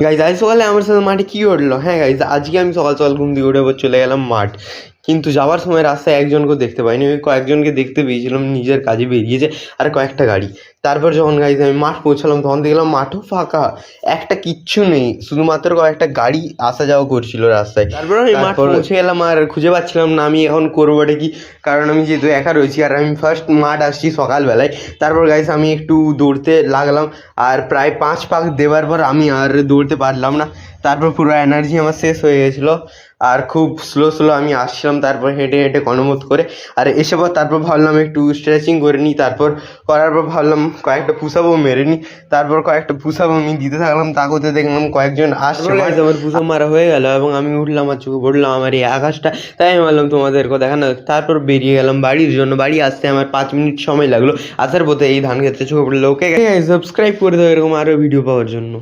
Guys আজ সকালে আমার সাথে মাঠে কী ঘটলো? হ্যাঁ গাইজ, আজকে আমি সকাল সকাল ঘুম থেকে উঠে চলে গেলাম মাঠ, কিন্তু যাওয়ার সময় রাস্তায় একজনকেও দেখতে পাইনি। ওই কয়েকজনকে দেখতে পেয়েছিলাম, নিজের কাজে বেরিয়েছে আর কয়েকটা গাড়ি। তারপর যখন গাইজ আমি মাঠ পৌঁছালাম তখন দেখলাম মাঠও ফাঁকা, একটা কিচ্ছু নেই, শুধুমাত্র কয়েকটা গাড়ি আসা যাওয়া করছিল রাস্তায়। তারপর আমি মাঠ পৌঁছে গেলাম আর খুঁজে পাচ্ছিলাম না আমি এখন করবোটা কি, কারণ আমি যেহেতু একা রয়েছি আর আমি ফার্স্ট মাঠ আসছি সকালবেলায়। তারপর গাইজ আমি একটু দৌড়তে লাগলাম, আর প্রায় 5 পাক দেওয়ার পর আমি আর দৌড়তে পারলাম না। তারপর পুরো এনার্জি আমার শেষ হয়ে গেছিলো আর খুব স্লো স্লো আমি আসছিলাম, তারপর হেঁটে হেঁটে গণমত করে আর এসে পর তারপর ভাবলাম একটু স্ট্রেচিং করে নিই। তারপর করার পর ভাবলাম কয়েকটা পুশআপও মেরে নিই। তারপর কয়েকটা পুশআপ আমি দিতে থাকলাম, তা করতে দেখলাম কয়েকজন আসছে। আমার পুশআপ মারা হয়ে গেল এবং আমি উঠলাম আর চোখে পড়লাম আমার এই আকাশটা। তাই আমি ভাবলাম তোমাদেরকে দেখানো। তারপর বেরিয়ে গেলাম বাড়ির জন্য। বাড়ি আসতে আমার 5 মিনিট সময় লাগলো। আসার পথে এই ধান খেতে চোখে পড়লো। ওকে সাবস্ক্রাইব করে দাও এরকম আরও ভিডিও পাওয়ার জন্য।